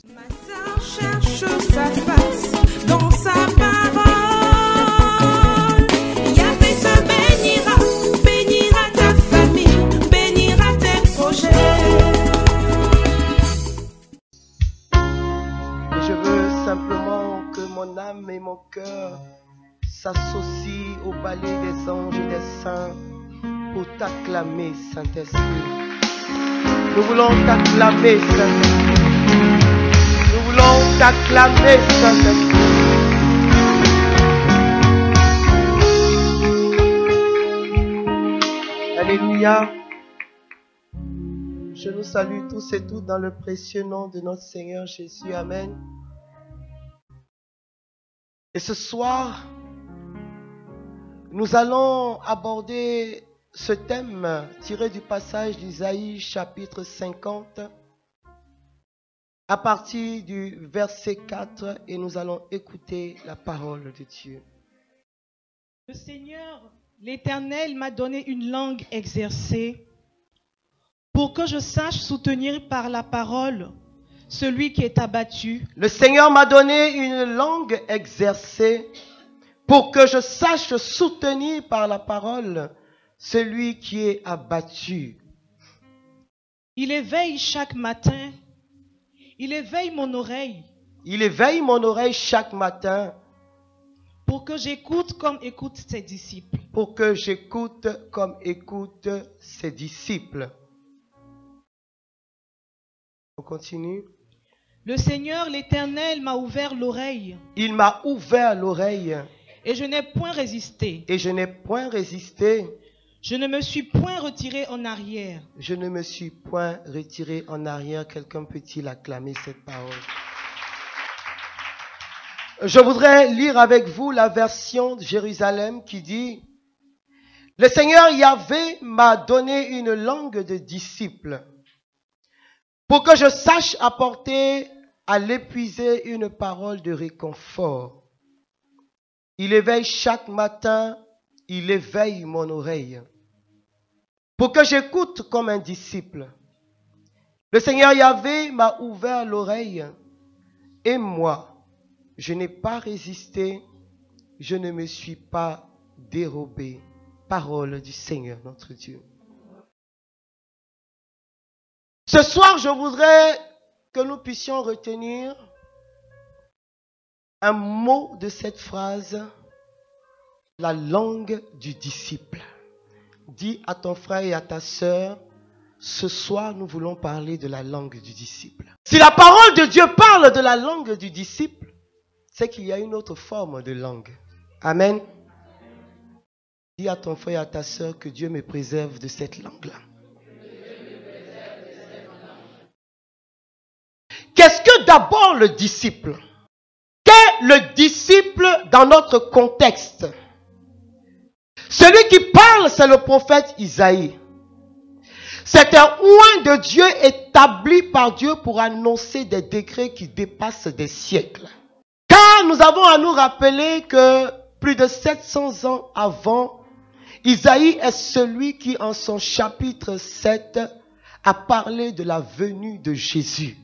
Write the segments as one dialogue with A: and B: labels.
A: Ma sœur cherche sa face dans sa parole. Yahvé te bénira ta famille, bénira tes projets.
B: Et je veux simplement que mon âme et mon cœur s'associent au balai des anges et des saints pour t'acclamer, Saint-Esprit. Nous voulons t'acclamer, Saint-Esprit. Nous voulons t'acclamer, Saint-Esprit. Alléluia. Je nous salue tous et toutes dans le précieux nom de notre Seigneur Jésus. Amen. Et ce soir, nous allons aborder ce thème tiré du passage d'Isaïe chapitre 50 à partir du verset 4 et nous allons écouter la parole de Dieu.
C: Le Seigneur, l'Éternel, m'a donné une langue exercée pour que je sache soutenir par la parole celui qui est abattu.
B: Le Seigneur m'a donné une langue exercée pour que je sache soutenir par la parole celui qui est abattu.
C: Il éveille chaque matin, il éveille mon oreille.
B: Il éveille mon oreille chaque matin
C: pour que j'écoute comme écoutent ses disciples.
B: Pour que j'écoute comme écoutent ses disciples. On continue.
C: Le Seigneur, l'Éternel, m'a ouvert l'oreille.
B: Il m'a ouvert l'oreille.
C: Et je n'ai point résisté.
B: Et je n'ai point résisté.
C: Je ne me suis point retiré en arrière.
B: Je ne me suis point retiré en arrière. Quelqu'un peut-il acclamer cette parole? Je voudrais lire avec vous la version de Jérusalem qui dit: le Seigneur Yahvé m'a donné une langue de disciple pour que je sache apporter à l'épuisé une parole de réconfort. Il éveille chaque matin, il éveille mon oreille pour que j'écoute comme un disciple. Le Seigneur Yahvé m'a ouvert l'oreille et moi, je n'ai pas résisté, je ne me suis pas dérobé. Parole du Seigneur notre Dieu. Ce soir, je voudrais que nous puissions retenir un mot de cette phrase, la langue du disciple. Dis à ton frère et à ta sœur, ce soir, nous voulons parler de la langue du disciple. Si la parole de Dieu parle de la langue du disciple, c'est qu'il y a une autre forme de langue. Amen. Dis à ton frère et à ta sœur que Dieu me préserve de cette langue-là. Qu'est-ce que d'abord le disciple? Qu'est le disciple dans notre contexte? Celui qui parle, c'est le prophète Isaïe. C'est un oint de Dieu établi par Dieu pour annoncer des décrets qui dépassent des siècles. Car nous avons à nous rappeler que plus de 700 ans avant, Isaïe est celui qui, en son chapitre 7, a parlé de la venue de Jésus.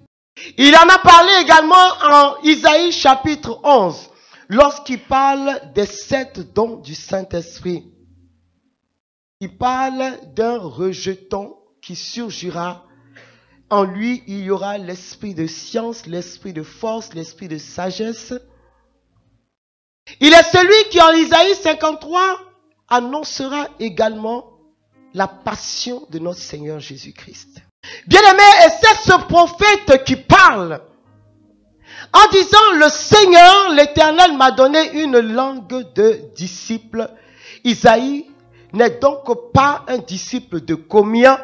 B: Il en a parlé également en Isaïe chapitre 11, lorsqu'il parle des 7 dons du Saint-Esprit. Il parle d'un rejeton qui surgira. En lui, il y aura l'esprit de science, l'esprit de force, l'esprit de sagesse. Il est celui qui, en Isaïe 53, annoncera également la passion de notre Seigneur Jésus-Christ. Bien-aimé, et c'est ce prophète qui parle en disant: le Seigneur, l'Éternel m'a donné une langue de disciple. Isaïe n'est donc pas un disciple de combien?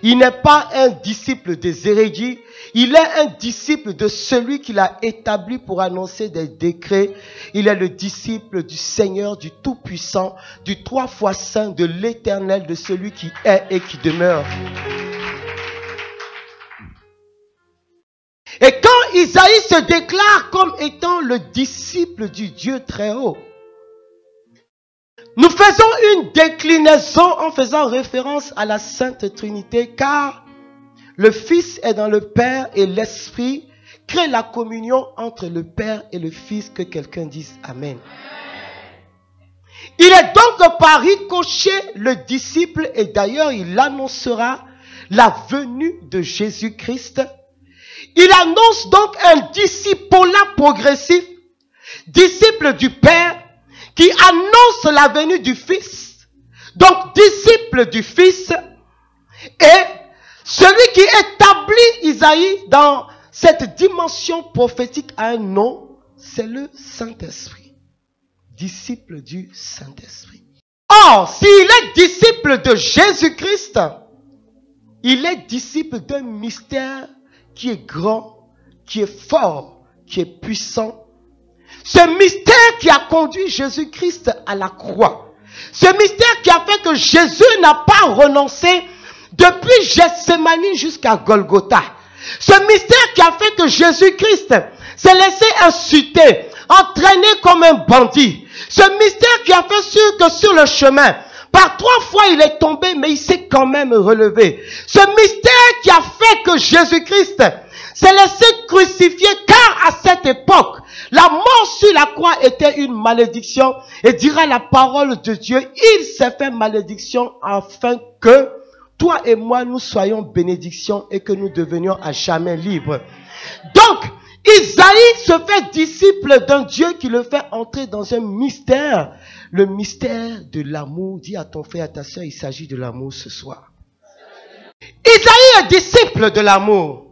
B: Il n'est pas un disciple des hérédits. Il est un disciple de celui qu'il a établi pour annoncer des décrets. Il est le disciple du Seigneur, du Tout-Puissant, du 3 fois Saint, de l'Éternel, de celui qui est et qui demeure. Et quand Isaïe se déclare comme étant le disciple du Dieu très haut, nous faisons une déclinaison en faisant référence à la Sainte Trinité, car le Fils est dans le Père et l'Esprit crée la communion entre le Père et le Fils. Que quelqu'un dise Amen. Il est donc par ricochet le disciple, et d'ailleurs il annoncera la venue de Jésus-Christ. Il annonce donc un discipolat progressif, disciple du Père, qui annonce la venue du Fils, donc disciple du Fils, et celui qui établit Isaïe dans cette dimension prophétique a un nom, c'est le Saint-Esprit. Disciple du Saint-Esprit. Or, s'il est disciple de Jésus-Christ, il est disciple d'un mystère qui est grand, qui est fort, qui est puissant. Ce mystère qui a conduit Jésus-Christ à la croix. Ce mystère qui a fait que Jésus n'a pas renoncé depuis Gethsémani jusqu'à Golgotha. Ce mystère qui a fait que Jésus-Christ s'est laissé insulter, entraîné comme un bandit. Ce mystère qui a fait que sur le chemin, par 3 fois il est tombé, mais il s'est quand même relevé. Ce mystère qui a fait que Jésus-Christ s'est laissé crucifier, car à cette époque, la mort sur la croix était une malédiction. Et dira la parole de Dieu, il s'est fait malédiction afin que toi et moi nous soyons bénédiction et que nous devenions à jamais libres. Donc, Isaïe se fait disciple d'un Dieu qui le fait entrer dans un mystère. Le mystère de l'amour. Dis à ton frère, à ta soeur, il s'agit de l'amour ce soir. Isaïe est disciple de l'amour.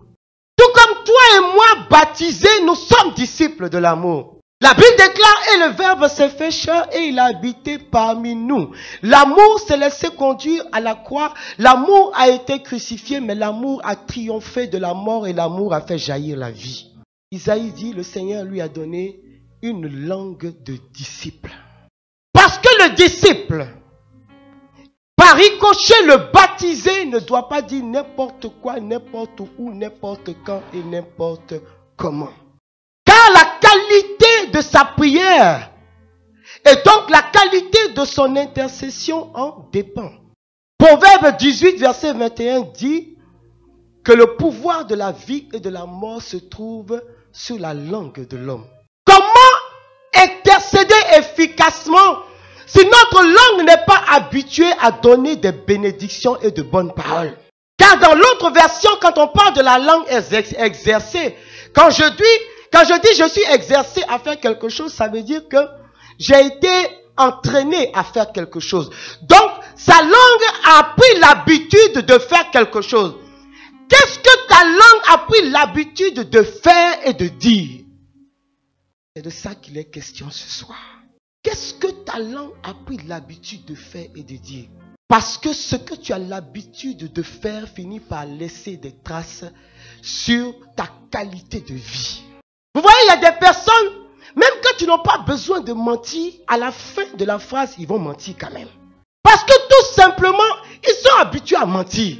B: Tout comme toi et moi, baptisés, nous sommes disciples de l'amour. La Bible déclare, et le Verbe s'est fait chair et il a habité parmi nous. L'amour s'est laissé conduire à la croix. L'amour a été crucifié, mais l'amour a triomphé de la mort et l'amour a fait jaillir la vie. Isaïe dit, le Seigneur lui a donné une langue de disciple. Parce que le disciple, par ricochet, le baptisé ne doit pas dire n'importe quoi, n'importe où, n'importe quand et n'importe comment. Car la qualité de sa prière et donc la qualité de son intercession en dépend. Proverbe 18, verset 21 dit que le pouvoir de la vie et de la mort se trouve sur la langue de l'homme. Comment intercéder efficacement si notre langue n'est pas habituée à donner des bénédictions et de bonnes paroles? Car dans l'autre version, quand on parle de la langue exercée, quand je dis je suis exercé à faire quelque chose, ça veut dire que j'ai été entraîné à faire quelque chose. Donc, sa langue a pris l'habitude de faire quelque chose. Qu'est-ce que ta langue a pris l'habitude de faire et de dire? C'est de ça qu'il est question ce soir. Qu'est-ce que ta langue a pris l'habitude de faire et de dire? Parce que ce que tu as l'habitude de faire finit par laisser des traces sur ta qualité de vie. Vous voyez, il y a des personnes, même quand ils n'ont pas besoin de mentir, à la fin de la phrase, ils vont mentir quand même. Parce que tout simplement, ils sont habitués à mentir.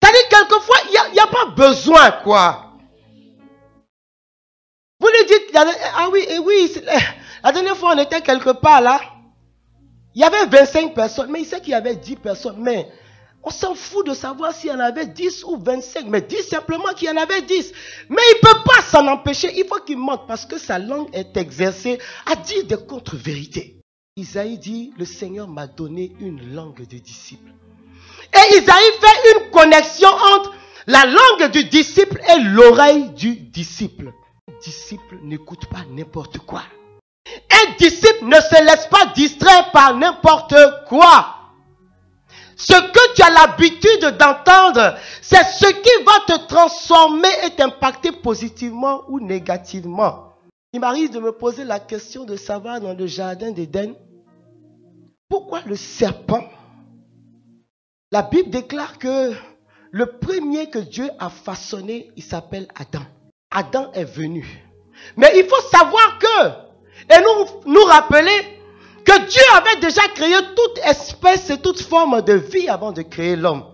B: C'est-à-dire, quelquefois, il n'y a pas besoin, quoi. Vous lui dites, ah oui, et oui, la dernière fois, on était quelque part là. Il y avait 25 personnes, mais il sait qu'il y avait 10 personnes. Mais on s'en fout de savoir s'il y en avait 10 ou 25. Mais dis simplement qu'il y en avait 10. Mais il ne peut pas s'en empêcher. Il faut qu'il mente parce que sa langue est exercée à dire des contre-vérités. Isaïe dit, le Seigneur m'a donné une langue de disciple. Et Isaïe fait une connexion entre la langue du disciple et l'oreille du disciple. Un disciple n'écoute pas n'importe quoi. Un disciple ne se laisse pas distraire par n'importe quoi. Ce que tu as l'habitude d'entendre, c'est ce qui va te transformer et t'impacter positivement ou négativement. Il m'arrive de me poser la question de savoir dans le jardin d'Éden, pourquoi le serpent? La Bible déclare que le premier que Dieu a façonné, il s'appelle Adam. Adam est venu. Mais il faut savoir que, et nous rappeler que Dieu avait déjà créé toute espèce et toute forme de vie avant de créer l'homme.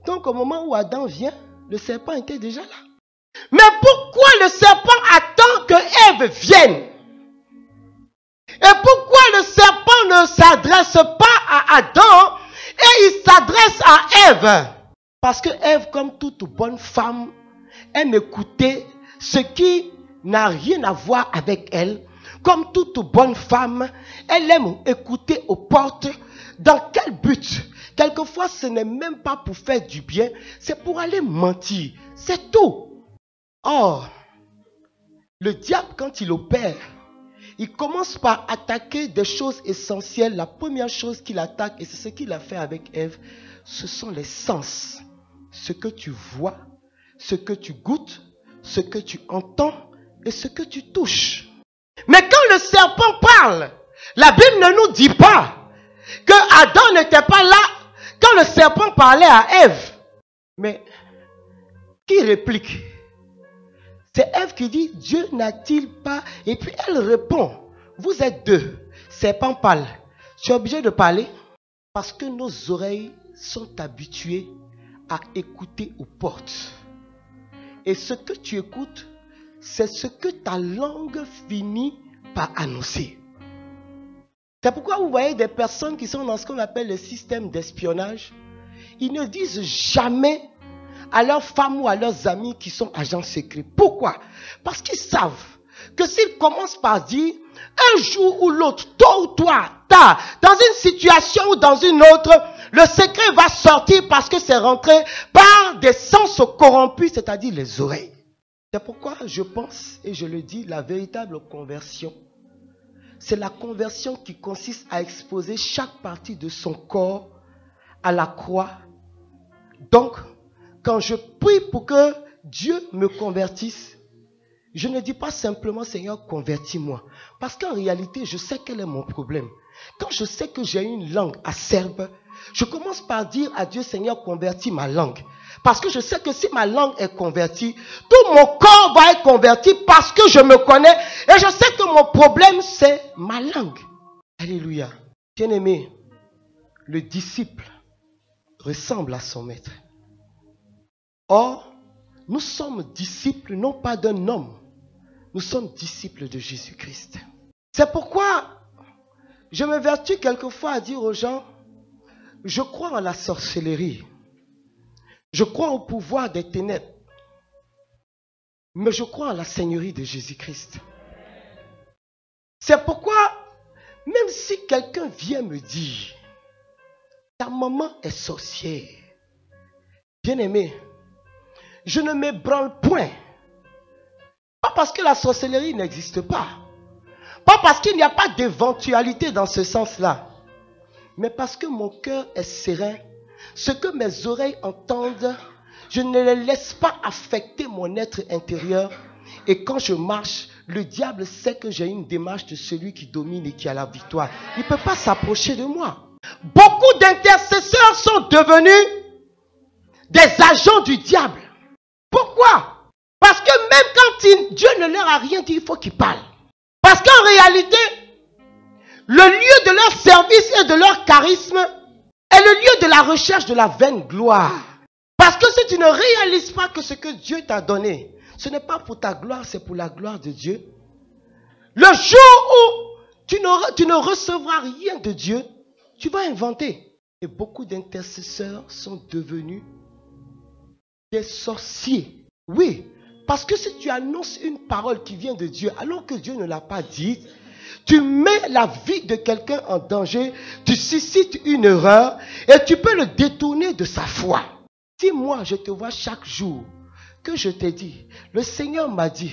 B: Donc au moment où Adam vient, le serpent était déjà là. Mais pourquoi le serpent attend que Ève vienne? Et pourquoi le serpent ne s'adresse pas à Adam et il s'adresse à Ève? Parce que Ève, comme toute bonne femme, aime écouter ce qui n'a rien à voir avec elle. Comme toute bonne femme, elle aime écouter aux portes. Dans quel but? Quelquefois, ce n'est même pas pour faire du bien, c'est pour aller mentir. C'est tout. Or, le diable, quand il opère, il commence par attaquer des choses essentielles. La première chose qu'il attaque, et c'est ce qu'il a fait avec Ève, ce sont les sens. Ce que tu vois, ce que tu goûtes, ce que tu entends et ce que tu touches. Mais quand le serpent parle, la Bible ne nous dit pas que Adam n'était pas là quand le serpent parlait à Ève. Mais qui réplique? C'est Ève qui dit, Dieu n'a-t-il pas? Et puis elle répond, vous êtes deux. Serpent parle. Tu es obligé de parler parce que nos oreilles sont habituées à écouter aux portes. Et ce que tu écoutes, c'est ce que ta langue finit par annoncer. C'est pourquoi vous voyez des personnes qui sont dans ce qu'on appelle le système d'espionnage. Ils ne disent jamais à leurs femmes ou à leurs amis qui sont agents secrets. Pourquoi? Parce qu'ils savent que s'ils commencent par dire un jour ou l'autre, tôt ou tard, dans une situation ou dans une autre, le secret va sortir parce que c'est rentré par des sens corrompus, c'est-à-dire les oreilles. C'est pourquoi je pense, et je le dis, la véritable conversion, c'est la conversion qui consiste à exposer chaque partie de son corps à la croix. Donc, quand je prie pour que Dieu me convertisse, je ne dis pas simplement, Seigneur, convertis-moi. Parce qu'en réalité, je sais quel est mon problème. Quand je sais que j'ai une langue acerbe, je commence par dire à Dieu, Seigneur, convertis ma langue. Parce que je sais que si ma langue est convertie, tout mon corps va être converti parce que je me connais. Et je sais que mon problème, c'est ma langue. Alléluia. Bien-aimé, le disciple ressemble à son maître. Or, nous sommes disciples non pas d'un homme, nous sommes disciples de Jésus-Christ. C'est pourquoi je m'évertue quelquefois à dire aux gens, je crois en la sorcellerie, je crois au pouvoir des ténèbres, mais je crois en la seigneurie de Jésus-Christ. C'est pourquoi, même si quelqu'un vient me dire, ta maman est sorcière, bien-aimé, je ne m'ébranle point. Pas parce que la sorcellerie n'existe pas. Pas parce qu'il n'y a pas d'éventualité dans ce sens-là. Mais parce que mon cœur est serein. Ce que mes oreilles entendent, je ne les laisse pas affecter mon être intérieur. Et quand je marche, le diable sait que j'ai une démarche de celui qui domine et qui a la victoire. Il ne peut pas s'approcher de moi. Beaucoup d'intercesseurs sont devenus des agents du diable. Pourquoi? Parce que même quand Dieu ne leur a rien dit, il faut qu'ils parlent. Parce qu'en réalité, le lieu de leur service et de leur charisme est le lieu de la recherche de la vaine gloire. Parce que si tu ne réalises pas que ce que Dieu t'a donné, ce n'est pas pour ta gloire, c'est pour la gloire de Dieu. Le jour où tu ne recevras rien de Dieu, tu vas inventer. Et beaucoup d'intercesseurs sont devenus des sorciers. Oui, parce que si tu annonces une parole qui vient de Dieu, alors que Dieu ne l'a pas dite, tu mets la vie de quelqu'un en danger, tu suscites une erreur et tu peux le détourner de sa foi. Si moi je te vois chaque jour, que je t'ai dit, le Seigneur m'a dit,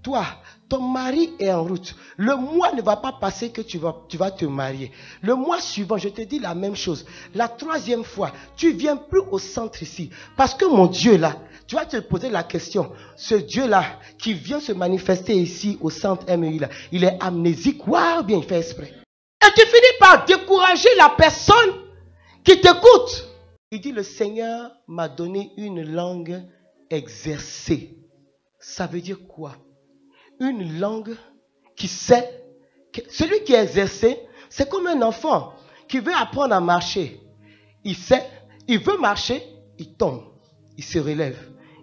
B: toi, ton mari est en route. Le mois ne va pas passer que tu vas te marier. Le mois suivant, je te dis la même chose. La troisième fois, tu viens plus au centre ici. Parce que mon Dieu là, tu vas te poser la question, ce Dieu là, qui vient se manifester ici au centre MEI là, il est amnésique ou bien il fait exprès? Et tu finis par décourager la personne qui t'écoute. Il dit, le Seigneur m'a donné une langue exercée. Ça veut dire quoi? Une langue qui sait, celui qui est exercé, c'est comme un enfant qui veut apprendre à marcher. Il sait, il veut marcher, il tombe, il se relève.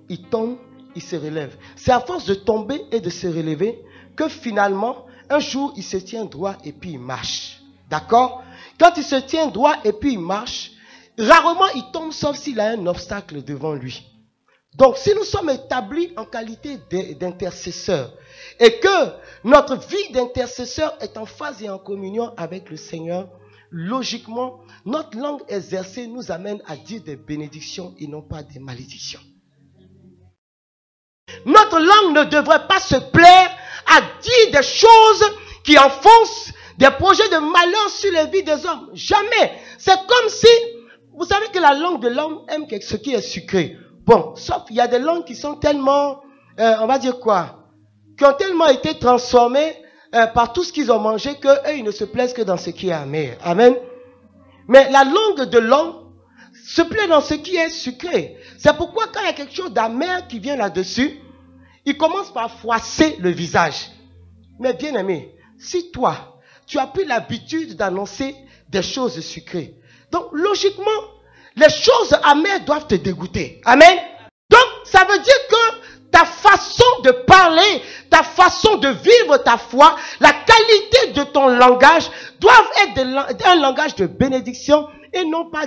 B: Il tombe, il se relève. C'est à force de tomber et de se relever que finalement, un jour, il se tient droit et puis il marche. D'accord? Quand il se tient droit et puis il marche, rarement il tombe sauf s'il a un obstacle devant lui. Donc, si nous sommes établis en qualité d'intercesseurs et que notre vie d'intercesseur est en phase et en communion avec le Seigneur, logiquement, notre langue exercée nous amène à dire des bénédictions et non pas des malédictions. Notre langue ne devrait pas se plaire à dire des choses qui enfoncent des projets de malheur sur les vies des hommes. Jamais. C'est comme si, vous savez que la langue de l'homme aime ce qui est sucré. Bon, sauf il y a des langues qui sont tellement, on va dire quoi, qui ont tellement été transformées par tout ce qu'ils ont mangé qu'eux, ils ne se plaisent que dans ce qui est amer. Amen. Mais la langue de l'homme se plaît dans ce qui est sucré. C'est pourquoi quand il y a quelque chose d'amer qui vient là-dessus, il commence par froisser le visage. Mais bien aimé, si toi, tu as pris l'habitude d'annoncer des choses sucrées, donc logiquement, les choses amères doivent te dégoûter. Amen. Donc, ça veut dire que ta façon de parler, ta façon de vivre ta foi, la qualité de ton langage doivent être un langage de bénédiction et non pas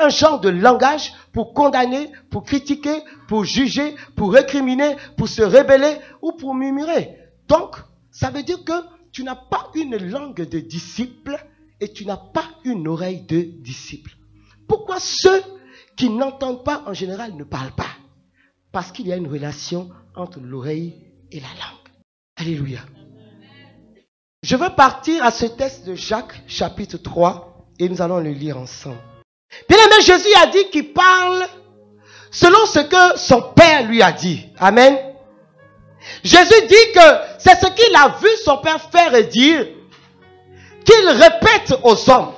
B: un genre de langage pour condamner, pour critiquer, pour juger, pour récriminer, pour se rebeller ou pour murmurer. Donc, ça veut dire que tu n'as pas une langue de disciple et tu n'as pas une oreille de disciple. Pourquoi ceux qui n'entendent pas en général ne parlent pas? Parce qu'il y a une relation entre l'oreille et la langue. Alléluia. Je veux partir à ce texte de Jacques, chapitre 3, et nous allons le lire ensemble. Bien aimé, Jésus a dit qu'il parle selon ce que son Père lui a dit. Amen. Jésus dit que c'est ce qu'il a vu son Père faire et dire qu'il répète aux hommes.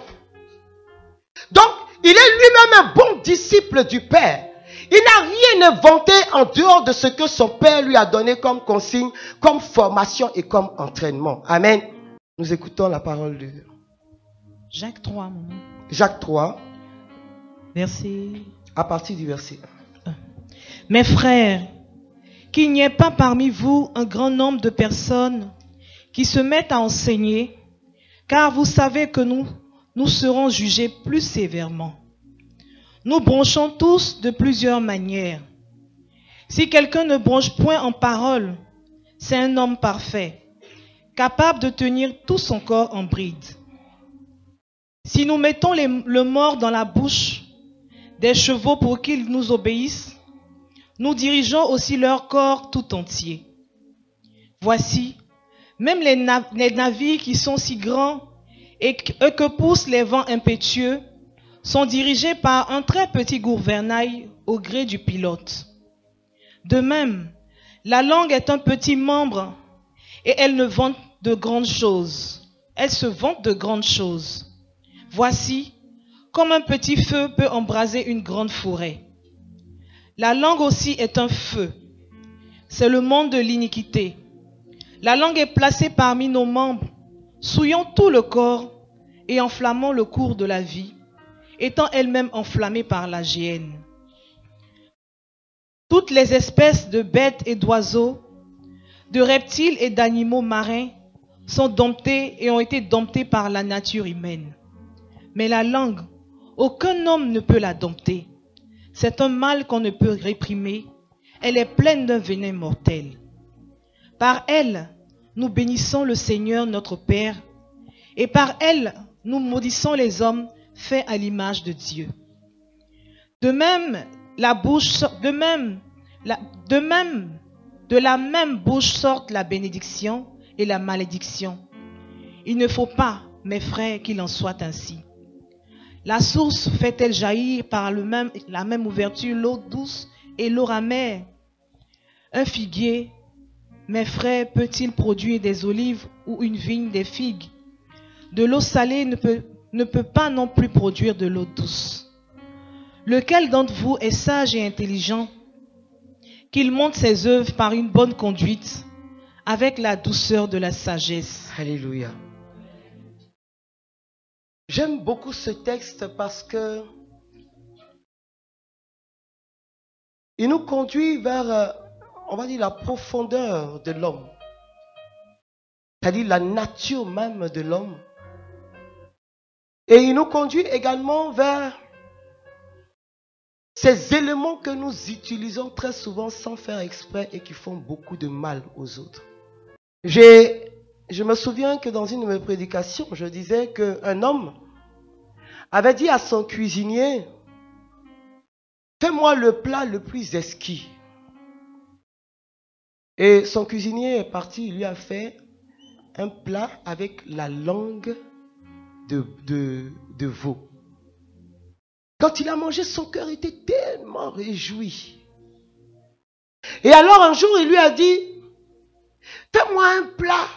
B: Donc, il est lui-même un bon disciple du Père. Il n'a rien inventé en dehors de ce que son Père lui a donné comme consigne, comme formation et comme entraînement. Amen. Nous écoutons la parole de
C: Jacques 3, maman.
B: Jacques 3.
C: Verset.
B: À partir du verset 1.
C: Mes frères, qu'il n'y ait pas parmi vous un grand nombre de personnes qui se mettent à enseigner, car vous savez que nous serons jugés plus sévèrement. Nous bronchons tous de plusieurs manières. Si quelqu'un ne bronche point en parole, c'est un homme parfait, capable de tenir tout son corps en bride. Si nous mettons le mort dans la bouche des chevaux pour qu'ils nous obéissent, nous dirigeons aussi leur corps tout entier. Voici, même les navires qui sont si grands et que poussent les vents impétueux sont dirigés par un très petit gouvernail au gré du pilote. De même, la langue est un petit membre et elle ne vante de grandes choses. Elle se vante de grandes choses. Voici, comme un petit feu peut embraser une grande forêt. La langue aussi est un feu. C'est le monde de l'iniquité. La langue est placée parmi nos membres, souillant tout le corps et enflammant le cours de la vie, étant elle-même enflammée par la géhenne. Toutes les espèces de bêtes et d'oiseaux, de reptiles et d'animaux marins sont domptés et ont été domptés par la nature humaine. Mais la langue, aucun homme ne peut la dompter. C'est un mal qu'on ne peut réprimer. Elle est pleine d'un venin mortel. Par elle, nous bénissons le Seigneur notre Père, et par elle, nous maudissons les hommes faits à l'image de Dieu. De la même bouche sortent la bénédiction et la malédiction. Il ne faut pas, mes frères, qu'il en soit ainsi. La source fait-elle jaillir par la même ouverture l'eau douce et l'eau amère? Un figuier, mes frères, peut-il produire des olives ou une vigne des figues? De l'eau salée ne peut pas non plus produire de l'eau douce. Lequel d'entre vous est sage et intelligent, qu'il montre ses œuvres par une bonne conduite, avec la douceur de la sagesse?
B: Alléluia. J'aime beaucoup ce texte parce que il nous conduit vers, on va dire, la profondeur de l'homme. C'est-à-dire la nature même de l'homme. Et il nous conduit également vers Ces éléments que nous utilisons très souvent sans faire exprès et qui font beaucoup de mal aux autres. Je me souviens que dans une de mes prédications, je disais qu'un homme avait dit à son cuisinier, fais-moi le plat le plus exquis. Et son cuisinier est parti, il lui a fait un plat avec la langue de veau. Quand il a mangé, son cœur était tellement réjoui. Et alors un jour, il lui a dit, fais-moi un plat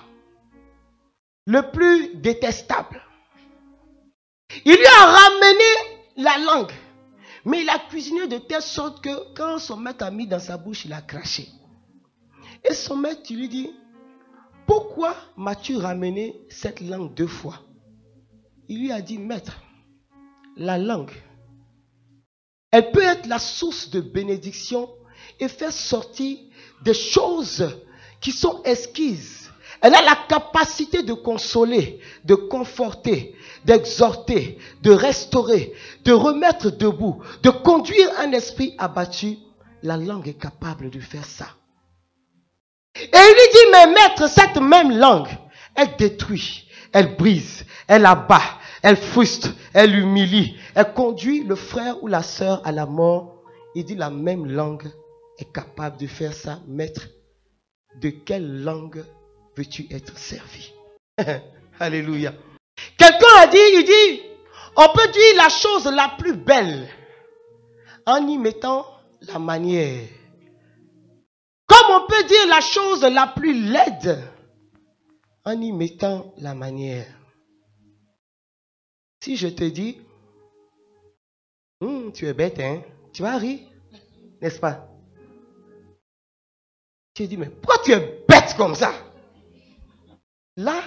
B: le plus détestable. Il lui a ramené la langue. Mais il a cuisiné de telle sorte que quand son maître a mis dans sa bouche, il a craché. Et son maître, il lui dit, pourquoi m'as-tu ramené cette langue 2 fois? Il lui a dit, maître, la langue, elle peut être la source de bénédiction et faire sortir des choses qui sont exquises. Elle a la capacité de consoler, de conforter, d'exhorter, de restaurer, de remettre debout, de conduire un esprit abattu. La langue est capable de faire ça. Et il lui dit, mais maître, cette même langue, elle détruit, elle brise, elle abat, elle frustre, elle humilie, elle conduit le frère ou la sœur à la mort. Il dit, la même langue est capable de faire ça. Maître, de quelle langue veux-tu être servi? Alléluia. Quelqu'un a dit, il dit, on peut dire la chose la plus belle en y mettant la manière. Comme on peut dire la chose la plus laide en y mettant la manière. Si je te dis, tu es bête, hein? Tu vas rire, n'est-ce pas? Tu dis, mais pourquoi tu es bête comme ça? Là,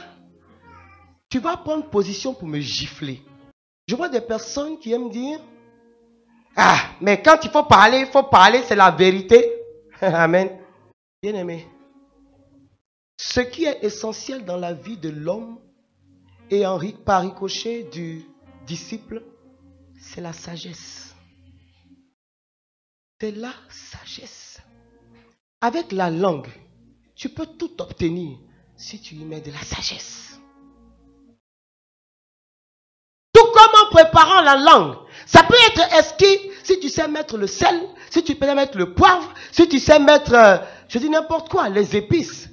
B: tu vas prendre position pour me gifler. Je vois des personnes qui aiment dire, ah, mais quand il faut parler, c'est la vérité. Amen. Bien-aimé, ce qui est essentiel dans la vie de l'homme et par ricochet du disciple, c'est la sagesse. C'est la sagesse. Avec la langue, tu peux tout obtenir si tu y mets de la sagesse. Tout comme en préparant la langue, ça peut être exquis si tu sais mettre le sel, si tu peux mettre le poivre, si tu sais mettre, je dis n'importe quoi, les épices.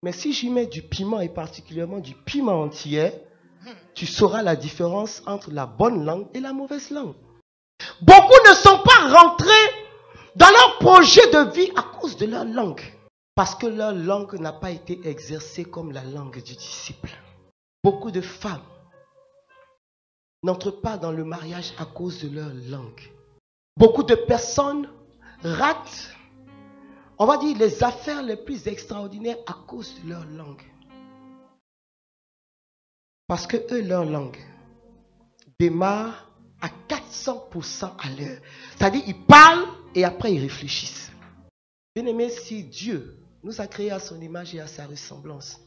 B: Mais si j'y mets du piment et particulièrement du piment entier, tu sauras la différence entre la bonne langue et la mauvaise langue. Beaucoup ne sont pas rentrés dans leur projet de vie à cause de leur langue. Parce que leur langue n'a pas été exercée comme la langue du disciple. Beaucoup de femmes n'entrent pas dans le mariage à cause de leur langue. Beaucoup de personnes ratent, on va dire, les affaires les plus extraordinaires à cause de leur langue. Parce que eux, leur langue démarre à 400% à l'heure. C'est-à-dire, ils parlent et après ils réfléchissent. Bien-aimé, si Dieu nous a créés à son image et à sa ressemblance,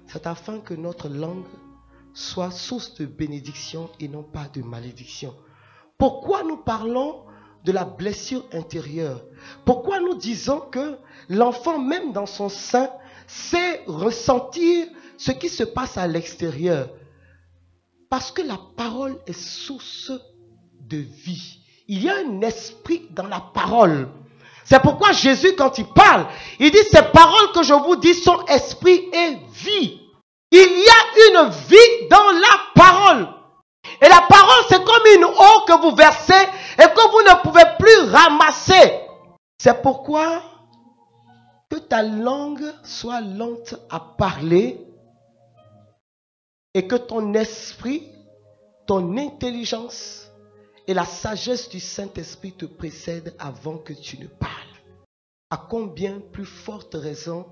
B: c'est afin que notre langue soit source de bénédiction et non pas de malédiction. Pourquoi nous parlons de la blessure intérieure? Pourquoi nous disons que l'enfant, même dans son sein, sait ressentir ce qui se passe à l'extérieur? Parce que la parole est source de vie. Il y a un esprit dans la parole. C'est pourquoi Jésus, quand il parle, il dit, ces paroles que je vous dis sont esprit et vie. Il y a une vie dans la parole. Et la parole, c'est comme une eau que vous versez et que vous ne pouvez plus ramasser. C'est pourquoi que ta langue soit lente à parler et que ton esprit, ton intelligence et la sagesse du Saint-Esprit te précèdent avant que tu ne parles. À combien plus forte raison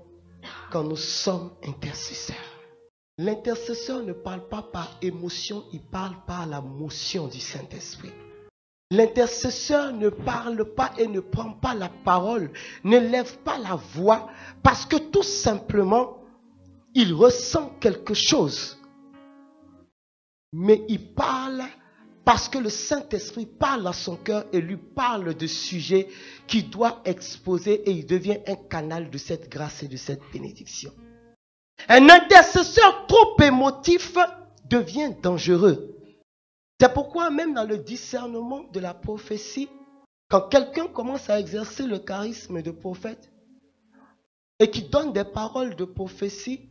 B: quand nous sommes intercesseurs. L'intercesseur ne parle pas par émotion, il parle par la motion du Saint-Esprit. L'intercesseur ne parle pas et ne prend pas la parole, ne lève pas la voix parce que tout simplement, il ressent quelque chose. Mais il parle Parce que le Saint-Esprit parle à son cœur et lui parle de sujets qu'il doit exposer et il devient un canal de cette grâce et de cette bénédiction. Un intercesseur trop émotif devient dangereux. C'est pourquoi même dans le discernement de la prophétie, quand quelqu'un commence à exercer le charisme de prophète et qui donne des paroles de prophétie,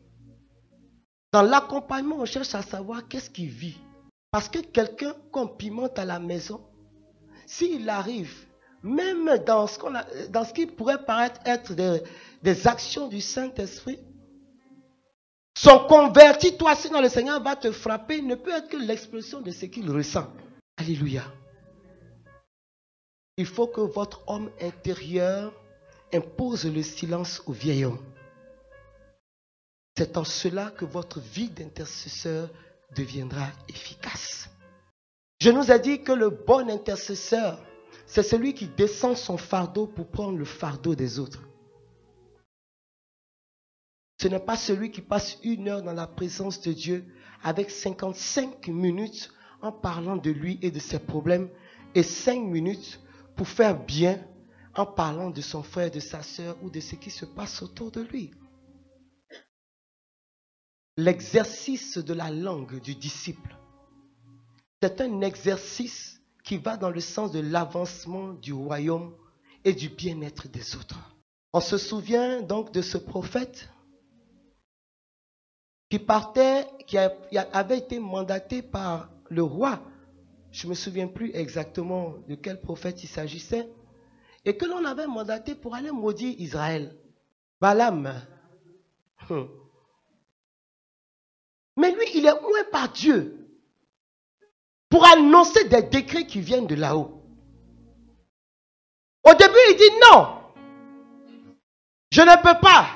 B: dans l'accompagnement, on cherche à savoir qu'est-ce qu'il vit. Parce que quelqu'un qu'on pimente à la maison, s'il arrive, même dans ce qui pourrait paraître être des actions du Saint-Esprit, son converti, toi, si dans le Seigneur va te frapper, ne peut être que l'expression de ce qu'il ressent. Alléluia. Il faut que votre homme intérieur impose le silence au vieil homme. C'est en cela que votre vie d'intercesseur deviendra efficace. Je nous ai dit que le bon intercesseur, c'est celui qui descend son fardeau pour prendre le fardeau des autres. Ce n'est pas celui qui passe 1 heure dans la présence de Dieu avec 55 minutes en parlant de lui et de ses problèmes et 5 minutes pour faire bien en parlant de son frère, de sa soeur ou de ce qui se passe autour de lui. L'exercice de la langue du disciple, c'est un exercice qui va dans le sens de l'avancement du royaume et du bien-être des autres. On se souvient donc de ce prophète qui avait été mandaté par le roi. Je ne me souviens plus exactement de quel prophète il s'agissait. Et que l'on avait mandaté pour aller maudire Israël. Balaam. Mais lui, il est oint par Dieu pour annoncer des décrets qui viennent de là-haut. Au début, il dit non, je ne peux pas.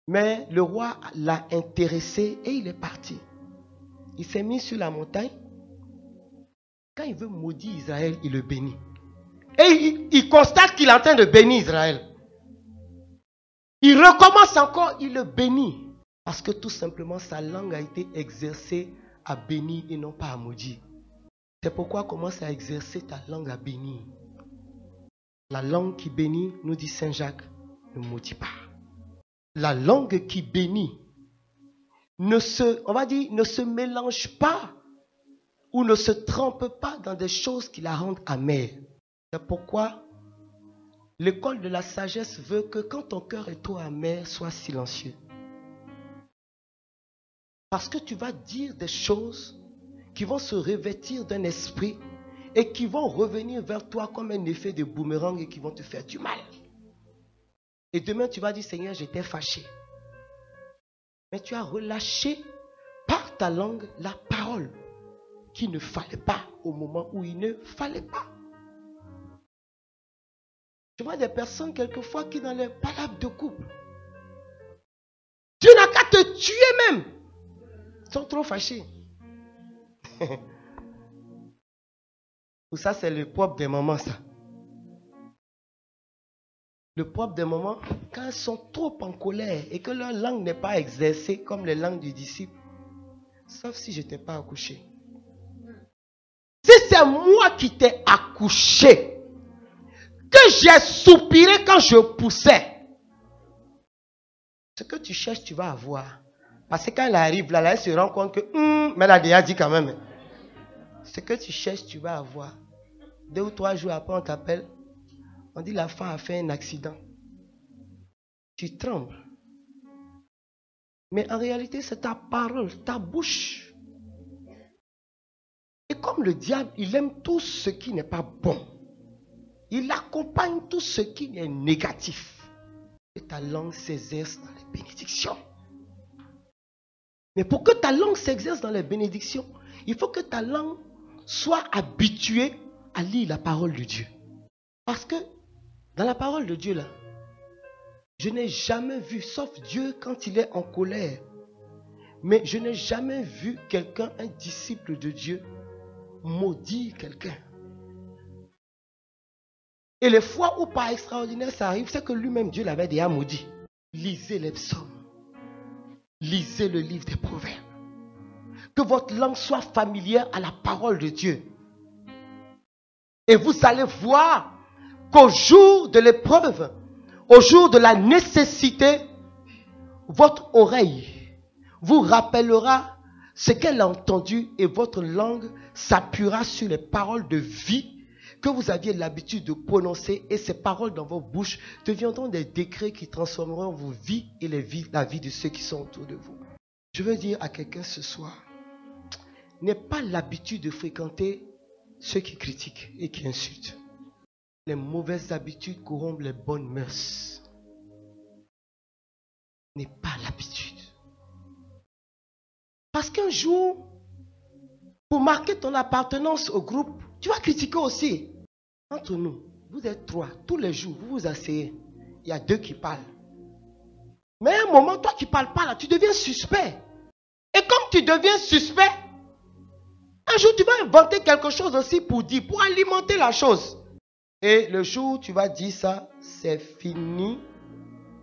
B: Mais le roi l'a intéressé et il est parti. Il s'est mis sur la montagne. Quand il veut maudire Israël, il le bénit. Et il constate qu'il est en train de bénir Israël. Il recommence encore, il le bénit. Parce que tout simplement, sa langue a été exercée à bénir et non pas à maudire. C'est pourquoi commence à exercer ta langue à bénir. La langue qui bénit, nous dit Saint Jacques, ne maudit pas. La langue qui bénit ne se mélange pas ou ne se trempe pas dans des choses qui la rendent amère. C'est pourquoi l'école de la sagesse veut que quand ton cœur est trop amer, sois silencieux. Parce que tu vas dire des choses qui vont se revêtir d'un esprit et qui vont revenir vers toi comme un effet de boomerang et qui vont te faire du mal. Et demain, tu vas dire, Seigneur, j'étais fâché. Mais tu as relâché par ta langue la parole qu'il ne fallait pas au moment où il ne fallait pas. Je vois des personnes quelquefois qui dans les palabres de couple, Dieu n'a qu'à te tuer même. Ils sont trop fâchés. Ou ça, c'est le propre des mamans, ça. Le propre des mamans, quand elles sont trop en colère et que leur langue n'est pas exercée comme les langues du disciple, sauf si je n'étais pas accouché. Si c'est moi qui t'ai accouché, que j'ai soupiré quand je poussais, ce que tu cherches, tu vas avoir. Parce que quand elle arrive là, elle se rend compte que, mais elle a déjà dit quand même. Ce que tu cherches, tu vas avoir. 2 ou 3 jours après, on t'appelle. On dit la femme a fait un accident. Tu trembles. Mais en réalité, c'est ta parole, ta bouche. Et comme le diable, il aime tout ce qui n'est pas bon. Il accompagne tout ce qui est négatif. Et ta langue s'exerce dans les bénédictions. Mais pour que ta langue s'exerce dans les bénédictions, il faut que ta langue soit habituée à lire la parole de Dieu. Parce que dans la parole de Dieu là, je n'ai jamais vu, sauf Dieu quand il est en colère, mais je n'ai jamais vu quelqu'un, un disciple de Dieu, maudire quelqu'un. Et les fois où par extraordinaire ça arrive, c'est que lui-même Dieu l'avait déjà maudit. Lisez les psaumes. Lisez le livre des Proverbes. que votre langue soit familière à la parole de Dieu. Et vous allez voir qu'au jour de l'épreuve, au jour de la nécessité, votre oreille vous rappellera ce qu'elle a entendu et votre langue s'appuiera sur les paroles de vie que vous aviez l'habitude de prononcer, et ces paroles dans vos bouches deviendront des décrets qui transformeront vos vies et la vie de ceux qui sont autour de vous. Je veux dire à quelqu'un ce soir, n'aie pas l'habitude de fréquenter ceux qui critiquent et qui insultent. Les mauvaises habitudes corrompent les bonnes mœurs. N'aie pas l'habitude. Parce qu'un jour, pour marquer ton appartenance au groupe, tu vas critiquer aussi. Entre nous, vous êtes 3, tous les jours, vous vous asseyez. Il y a 2 qui parlent. Mais à un moment, toi qui ne parles pas là, tu deviens suspect. Et comme tu deviens suspect, un jour tu vas inventer quelque chose aussi pour dire, pour alimenter la chose. Et le jour où tu vas dire ça, c'est fini.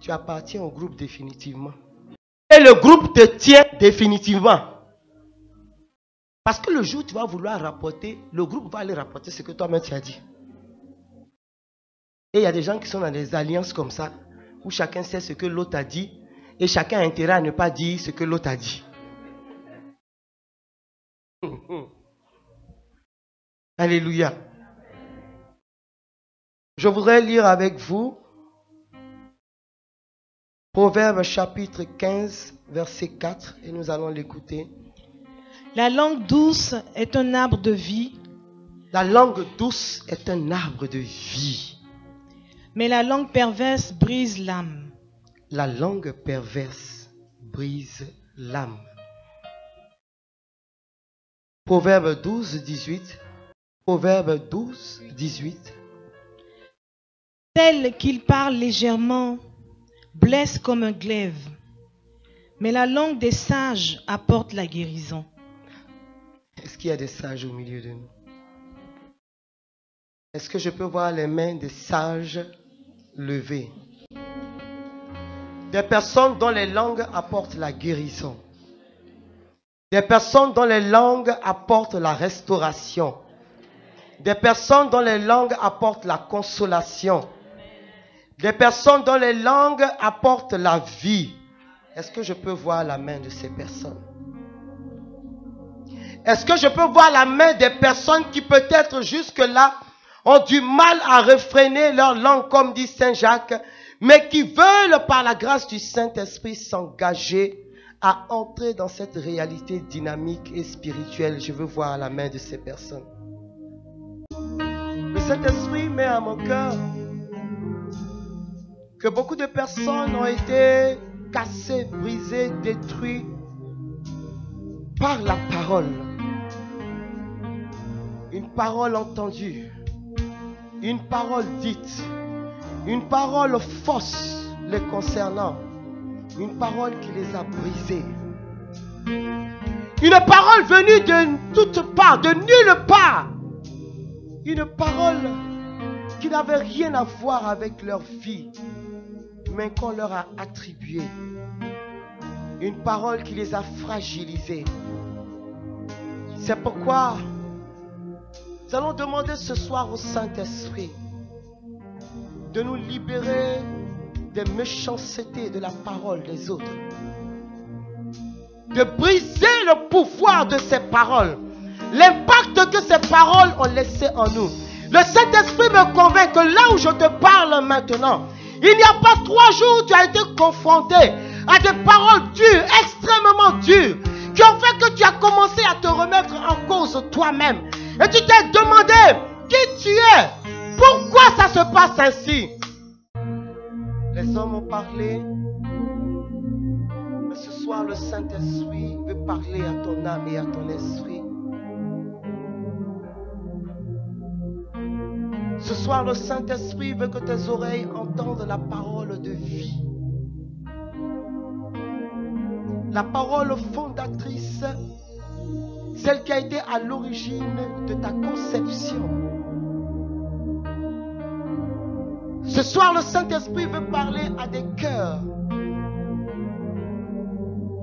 B: Tu appartiens au groupe définitivement. Et le groupe te tient définitivement. Parce que le jour où tu vas vouloir rapporter, le groupe va aller rapporter ce que toi-même tu as dit. Et il y a des gens qui sont dans des alliances comme ça, où chacun sait ce que l'autre a dit, et chacun a intérêt à ne pas dire ce que l'autre a dit. Alléluia. Je voudrais lire avec vous Proverbes chapitre 15, verset 4, et nous allons l'écouter.
C: La langue douce est un arbre de vie.
B: La langue douce est un arbre de vie.
C: Mais la langue perverse brise l'âme.
B: La langue perverse brise l'âme. Proverbe 12, 18. Proverbe 12, 18.
C: Tel qu'il parle légèrement blesse comme un glaive. Mais la langue des sages apporte la guérison.
B: Est-ce qu'il y a des sages au milieu de nous? Est-ce que je peux voir les mains des sages levées? Des personnes dont les langues apportent la guérison. Des personnes dont les langues apportent la restauration. Des personnes dont les langues apportent la consolation. Des personnes dont les langues apportent la vie. Est-ce que je peux voir la main de ces personnes? Est-ce que je peux voir la main des personnes qui peut-être jusque-là ont du mal à réfréner leur langue, comme dit Saint Jacques, mais qui veulent par la grâce du Saint-Esprit s'engager à entrer dans cette réalité dynamique et spirituelle? Je veux voir la main de ces personnes. Le Saint-Esprit met à mon cœur que beaucoup de personnes ont été cassées, brisées, détruites par la parole. Une parole entendue, une parole dite, une parole fausse les concernant, une parole qui les a brisés. Une parole venue de toutes parts, de nulle part. Une parole qui n'avait rien à voir avec leur vie, mais qu'on leur a attribuée. Une parole qui les a fragilisés. C'est pourquoi nous allons demander ce soir au Saint-Esprit de nous libérer des méchancetés de la parole des autres. De briser le pouvoir de ces paroles. L'impact que ces paroles ont laissé en nous. Le Saint-Esprit me convainc que là où je te parle maintenant, il n'y a pas 3 jours où tu as été confronté à des paroles dures, extrêmement dures, qui ont fait que tu as commencé à te remettre en cause toi-même. Et tu t'es demandé qui tu es, pourquoi ça se passe ainsi. Les hommes ont parlé, mais ce soir le Saint-Esprit veut parler à ton âme et à ton esprit. Ce soir le Saint-Esprit veut que tes oreilles entendent la parole de vie. La parole fondatrice, celle qui a été à l'origine de ta conception. Ce soir, le Saint-Esprit veut parler à des cœurs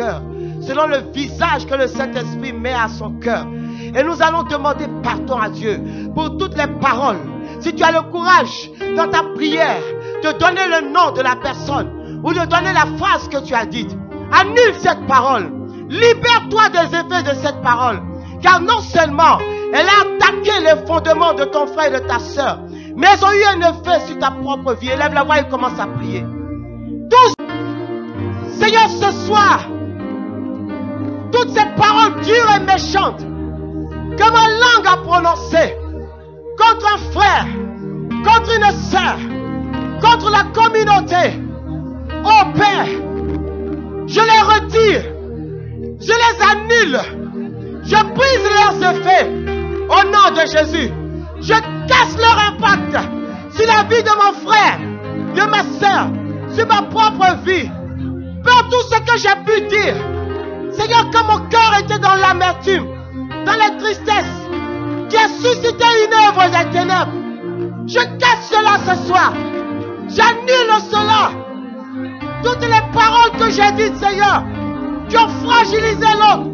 B: cœur, selon le visage que le Saint-Esprit met à son cœur. Et nous allons demander pardon à Dieu pour toutes les paroles. Si tu as le courage dans ta prière de donner le nom de la personne ou de donner la phrase que tu as dite, annule cette parole. Libère-toi des effets de cette parole. Car non seulement elle a attaqué les fondements de ton frère et de ta soeur, mais elles ont eu un effet sur ta propre vie. Élève la voix et commence à prier. Tous, Seigneur, ce soir, toutes ces paroles dures et méchantes que ma langue a prononcées contre un frère, contre une sœur, contre la communauté, oh Père, je les retire, je les annule, je brise leurs effets au nom de Jésus. Je casse leur impact sur la vie de mon frère, de ma soeur, sur ma propre vie. Par tout ce que j'ai pu dire, Seigneur, quand mon cœur était dans l'amertume, dans la tristesse, qui a suscité une œuvre des ténèbres, je casse cela ce soir. J'annule cela. Toutes les paroles que j'ai dites, Seigneur, qui ont fragilisé l'autre,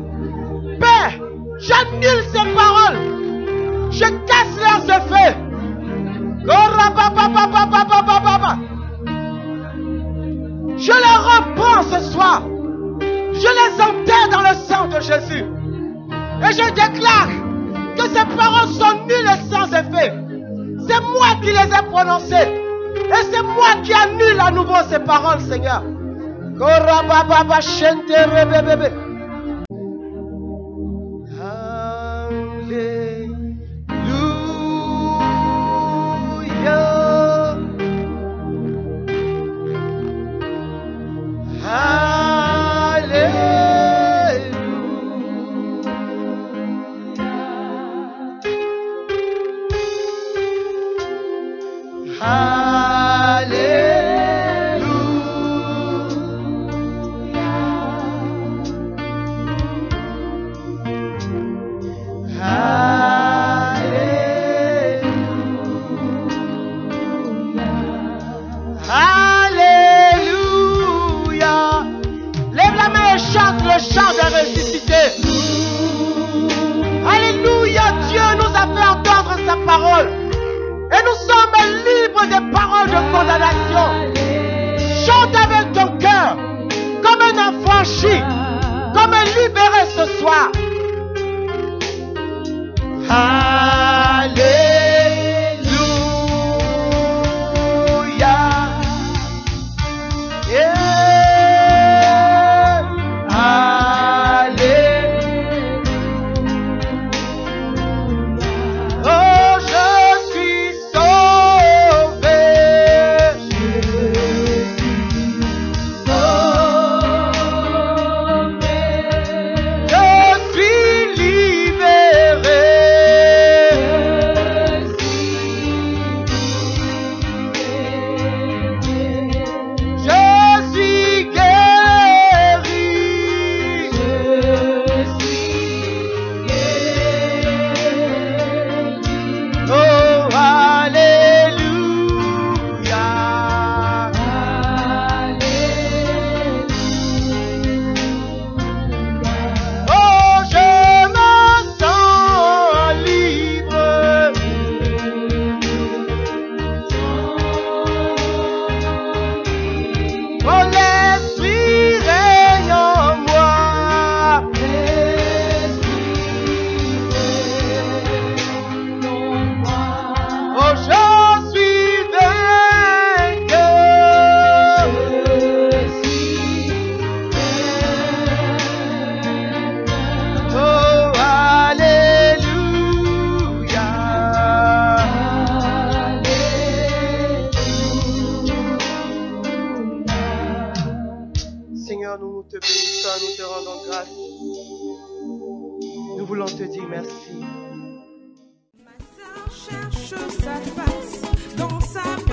B: Père, j'annule ces paroles. Je casse leurs effets. Je les reprends ce soir. Je les enterre dans le sang de Jésus. Et je déclare que ces paroles sont nulles et sans effet. C'est moi qui les ai prononcées. Et c'est moi qui annule à nouveau ces paroles, Seigneur.
A: Cherche sa face dans sa